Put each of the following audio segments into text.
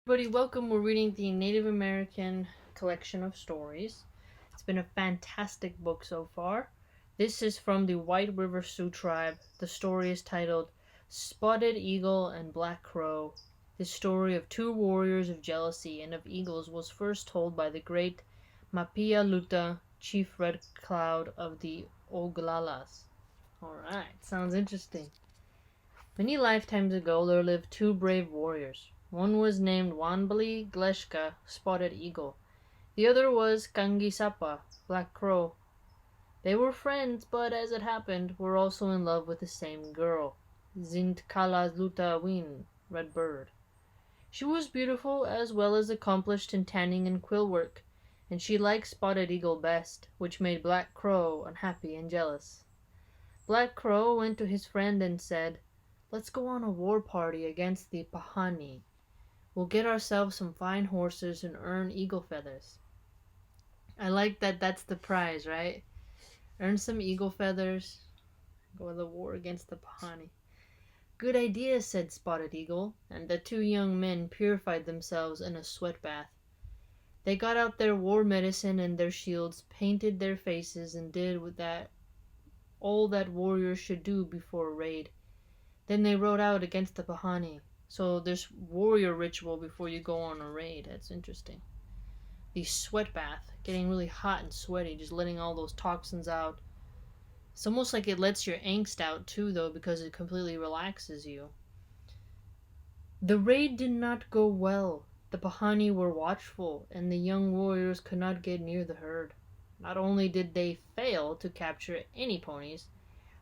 Everybody, welcome. We're reading the Native American collection of stories. It's been a fantastic book so far. This is from the White River Sioux tribe. The story is titled Spotted Eagle and Black Crow. The story of two warriors of jealousy and of eagles was first told by the great Mapia Luta, Chief Red Cloud of the Oglalas. Alright, sounds interesting. Many lifetimes ago there lived two brave warriors. One was named Wanbali Gleshka, Spotted Eagle. The other was Kangisapa, Black Crow. They were friends, but as it happened, were also in love with the same girl, Zintkalazlutawin, Red Bird. She was beautiful as well as accomplished in tanning and quill work, and she liked Spotted Eagle best, which made Black Crow unhappy and jealous. Black Crow went to his friend and said, "Let's go on a war party against the Pahani. We'll get ourselves some fine horses and earn eagle feathers." I like that that's the prize, right? Earn some eagle feathers, go to the war against the Pahani. "Good idea," said Spotted Eagle, and the two young men purified themselves in a sweat bath. They got out their war medicine and their shields, painted their faces, and did with that all that warriors should do before a raid. Then they rode out against the Pahani. So there's warrior ritual before you go on a raid. That's interesting. The sweat bath, getting really hot and sweaty, just letting all those toxins out. It's almost like it lets your angst out too, though, because it completely relaxes you. The raid did not go well. The Pahani were watchful, and the young warriors could not get near the herd. Not only did they fail to capture any ponies,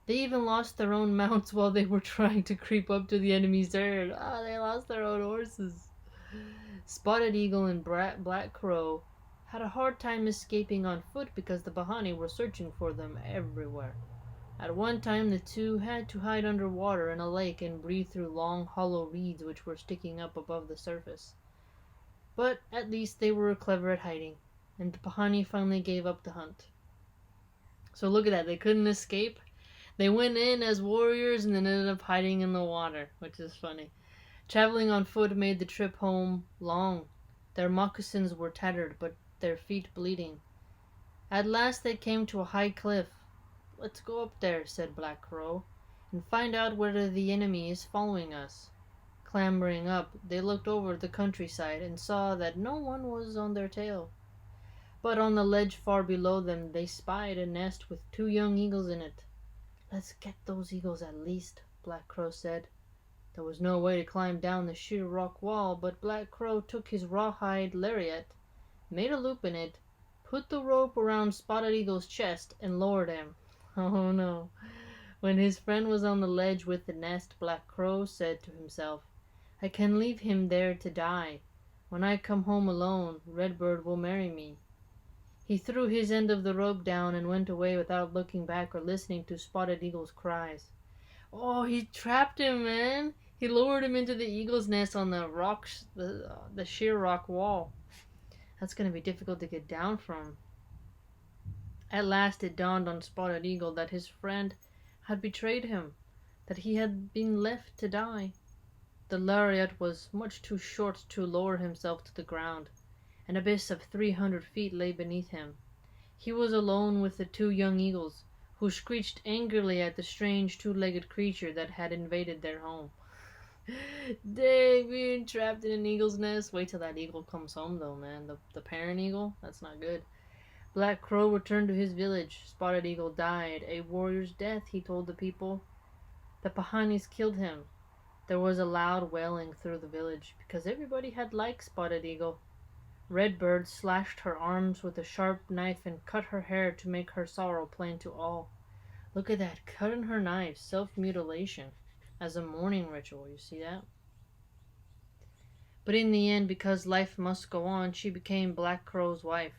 they even lost their own mounts while they were trying to creep up to the enemy's herd. They lost their own horses. Spotted Eagle and Black Crow had a hard time escaping on foot because the Bahani were searching for them everywhere. At one time, the two had to hide under water in a lake and breathe through long, hollow reeds which were sticking up above the surface. But at least they were clever at hiding, and the Bahani finally gave up the hunt. So look at that, they couldn't escape. They went in as warriors and then ended up hiding in the water, which is funny. Traveling on foot made the trip home long. Their moccasins were tattered, but their feet bleeding. At last they came to a high cliff. "Let's go up there," said Black Crow, "and find out whether the enemy is following us." Clambering up, they looked over the countryside and saw that no one was on their tail. But on the ledge far below them they spied a nest with two young eagles in it. "Let's get those eagles at least," Black Crow said. There was no way to climb down the sheer rock wall, but Black Crow took his rawhide lariat, made a loop in it, put the rope around Spotted Eagle's chest, and lowered him. Oh no. When his friend was on the ledge with the nest, Black Crow said to himself, "I can leave him there to die. When I come home alone, Redbird will marry me." He threw his end of the rope down and went away without looking back or listening to Spotted Eagle's cries. Oh, he trapped him, man! He lowered him into the eagle's nest on the rocks, the sheer rock wall. That's going to be difficult to get down from. At last it dawned on Spotted Eagle that his friend had betrayed him, that he had been left to die. The lariat was much too short to lower himself to the ground. An abyss of 300 feet lay beneath him. He was alone with the two young eagles, who screeched angrily at the strange two-legged creature that had invaded their home. Dang, being trapped in an eagle's nest. Wait till that eagle comes home, though, man. The parent eagle? That's not good. Black Crow returned to his village. Spotted Eagle died a warrior's death, he told the people. The Pahanis killed him. There was a loud wailing through the village, because everybody had liked Spotted Eagle. Redbird slashed her arms with a sharp knife and cut her hair to make her sorrow plain to all. Look at that, cutting her knife, self-mutilation, as a mourning ritual, you see that? But in the end, because life must go on, she became Black Crow's wife.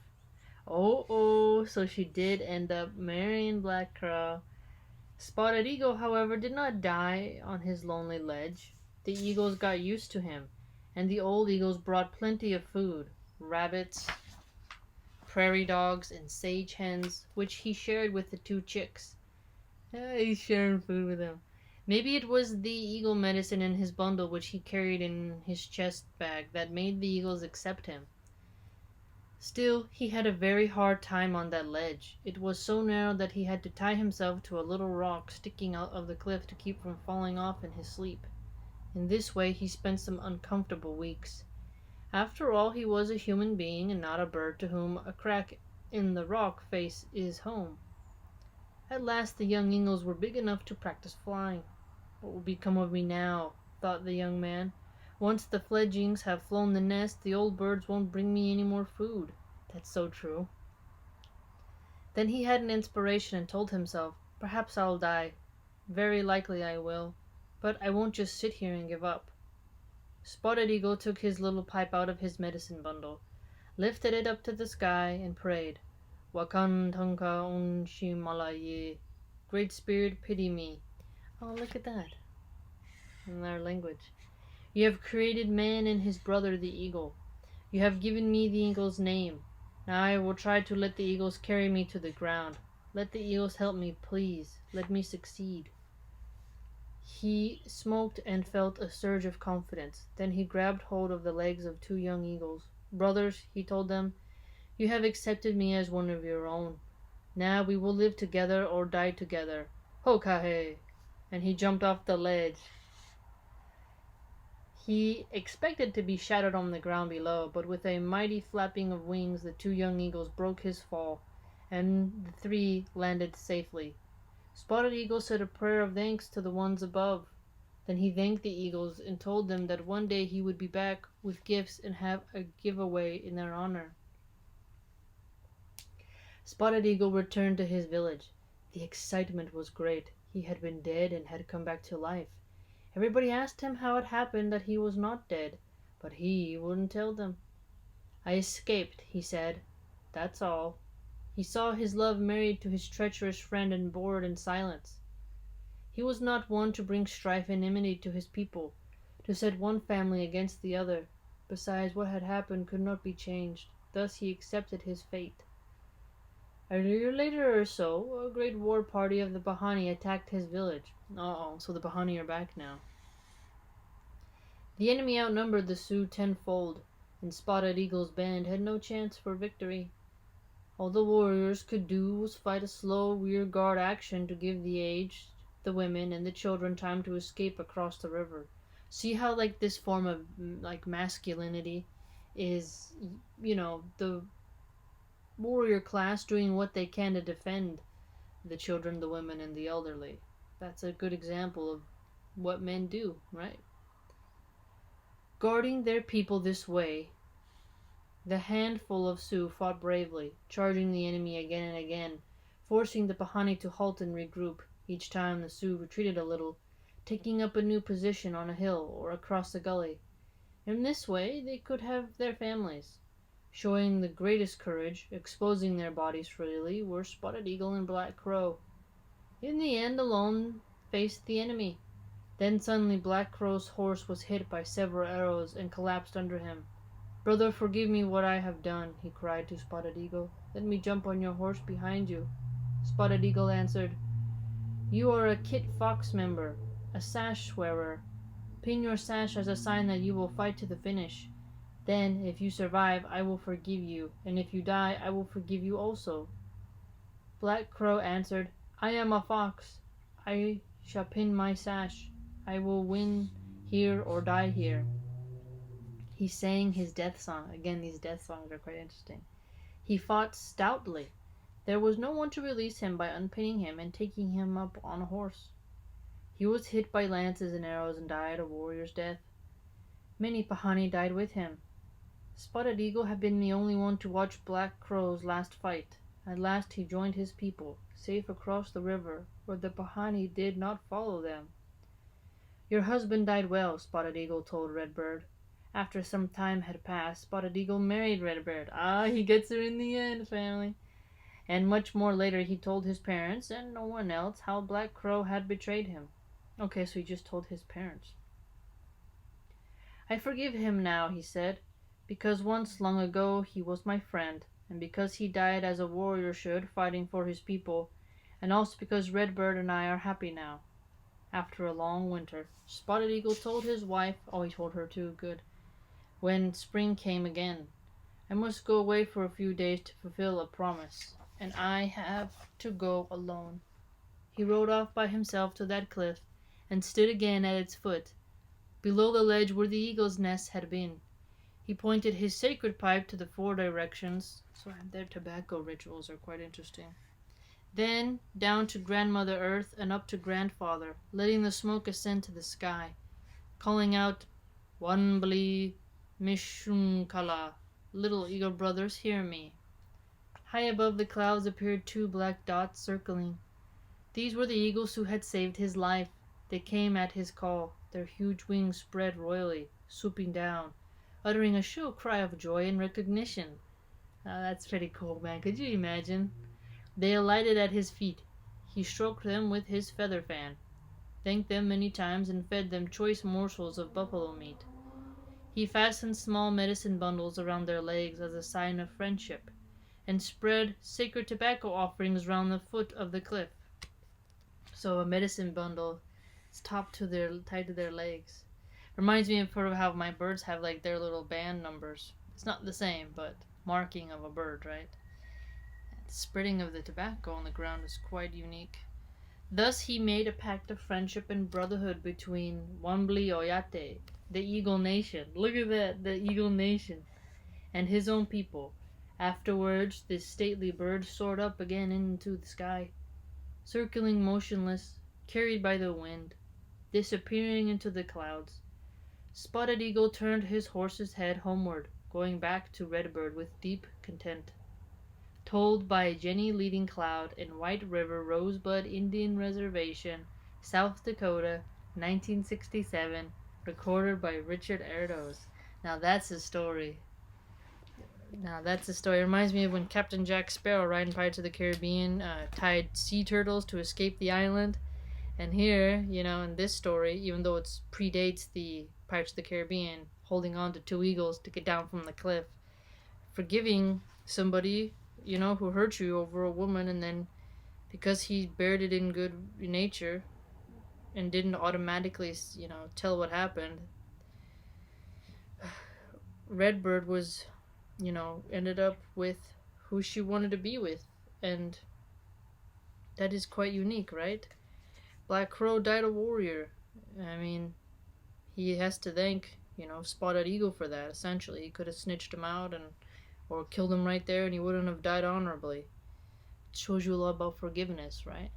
Oh, so she did end up marrying Black Crow. Spotted Eagle, however, did not die on his lonely ledge. The eagles got used to him, and the old eagles brought plenty of food, rabbits, prairie dogs, and sage hens, which he shared with the two chicks. He's sharing food with them. Maybe it was the eagle medicine in his bundle which he carried in his chest bag that made the eagles accept him. Still, he had a very hard time on that ledge. It was so narrow that he had to tie himself to a little rock sticking out of the cliff to keep from falling off in his sleep. In this way he spent some uncomfortable weeks. After all, he was a human being and not a bird to whom a crack in the rock face is home. At last the young eagles were big enough to practice flying. What will become of me now? Thought the young man. Once the fledglings have flown the nest, the old birds won't bring me any more food. That's so true. Then he had an inspiration and told himself, perhaps I'll die. Very likely I will. But I won't just sit here and give up. Spotted Eagle took his little pipe out of his medicine bundle, lifted it up to the sky, and prayed, Wakan Tanka Unshimalaye. Great Spirit, pity me. Oh, look at that. In our language. You have created man and his brother the eagle. You have given me the eagle's name. Now I will try to let the eagles carry me to the ground. Let the eagles help me, please. Let me succeed. He smoked and felt a surge of confidence. Then he grabbed hold of the legs of two young eagles. Brothers, he told them, you have accepted me as one of your own. Now we will live together or die together. Hokahe! And he jumped off the ledge. He expected to be shattered on the ground below, but with a mighty flapping of wings the two young eagles broke his fall, and the three landed safely. Spotted Eagle said a prayer of thanks to the ones above. Then he thanked the eagles and told them that one day he would be back with gifts and have a giveaway in their honor. Spotted Eagle returned to his village. The excitement was great. He had been dead and had come back to life. Everybody asked him how it happened that he was not dead, but he wouldn't tell them. I escaped, he said. That's all. He saw his love married to his treacherous friend and bore it in silence. He was not one to bring strife and enmity to his people, to set one family against the other. Besides, what had happened could not be changed. Thus he accepted his fate. A year later or so, a great war party of the Bahani attacked his village. So the Bahani are back now. The enemy outnumbered the Sioux tenfold, and Spotted Eagle's band had no chance for victory. All the warriors could do was fight a slow rear-guard action to give the aged, the women, and the children time to escape across the river. See how this form of masculinity is, the warrior class doing what they can to defend the children, the women, and the elderly. That's a good example of what men do, right? Guarding their people this way, the handful of Sioux fought bravely, charging the enemy again and again, forcing the Bahani to halt and regroup. Each time the Sioux retreated a little, taking up a new position on a hill or across a gully. In this way they could have their families. Showing the greatest courage, exposing their bodies freely, were Spotted Eagle and Black Crow. In the end, alone faced the enemy. Then suddenly Black Crow's horse was hit by several arrows and collapsed under him. Brother, forgive me what I have done, he cried to Spotted Eagle. Let me jump on your horse behind you. Spotted Eagle answered, You are a Kit Fox member, a sash wearer. Pin your sash as a sign that you will fight to the finish. Then, if you survive, I will forgive you, and if you die, I will forgive you also. Black Crow answered, I am a fox. I shall pin my sash. I will win here or die here. He sang his death song. Again, these death songs are quite interesting. He fought stoutly. There was no one to release him by unpinning him and taking him up on a horse. He was hit by lances and arrows and died a warrior's death. Many Bahani died with him. Spotted Eagle had been the only one to watch Black Crow's last fight. At last he joined his people, safe across the river, where the Bahani did not follow them. Your husband died well, Spotted Eagle told Redbird. After some time had passed, Spotted Eagle married Redbird. He gets her in the end, family. And much more later he told his parents, and no one else, how Black Crow had betrayed him. Okay, so he just told his parents. I forgive him now, he said, because once long ago he was my friend, and because he died as a warrior should, fighting for his people, and also because Redbird and I are happy now. after a long winter. Spotted Eagle told his wife, oh, he told her too, good, when spring came again, I must go away for a few days to fulfill a promise, and I have to go alone. He rode off by himself to that cliff, and stood again at its foot, below the ledge where the eagle's nest had been. He pointed his sacred pipe to the four directions, so their tobacco rituals are quite interesting. Then down to Grandmother Earth and up to Grandfather, letting the smoke ascend to the sky, calling out, Wanbli Mishunkala, little eagle brothers, hear me. High above the clouds appeared two black dots circling. These were the eagles who had saved his life. They came at his call, their huge wings spread royally, swooping down, uttering a shrill cry of joy and recognition. That's pretty cool, man. Could you imagine? They alighted at his feet. He stroked them with his feather fan, thanked them many times, and fed them choice morsels of buffalo meat. He fastened small medicine bundles around their legs as a sign of friendship, and spread sacred tobacco offerings round the foot of the cliff. So a medicine bundle is tied to their legs. Reminds me of how my birds have like their little band numbers. It's not the same, but marking of a bird, right? The spreading of the tobacco on the ground is quite unique. Thus he made a pact of friendship and brotherhood between Wambli Oyate, the Eagle Nation. Look at that, the Eagle Nation, and his own people. Afterwards, this stately bird soared up again into the sky, circling motionless, carried by the wind, disappearing into the clouds. Spotted Eagle turned his horse's head homeward, going back to Redbird with deep content. Told by Jenny Leading Cloud in White River Rosebud Indian Reservation, South Dakota, 1967, recorded by Richard Erdos. Now that's a story. It reminds me of when Captain Jack Sparrow, riding Pirates of the Caribbean, tied sea turtles to escape the island. And here, in this story, even though it predates the Pirates of the Caribbean, holding on to two eagles to get down from the cliff, forgiving somebody, who hurt you over a woman, and then because he bared it in good nature and didn't automatically, tell what happened, Redbird was, ended up with who she wanted to be with, and that is quite unique, right? Black Crow died a warrior. I mean, he has to thank, Spotted Eagle for that, essentially. He could have snitched him out or killed him right there, and he wouldn't have died honorably. It shows you a lot about forgiveness, right?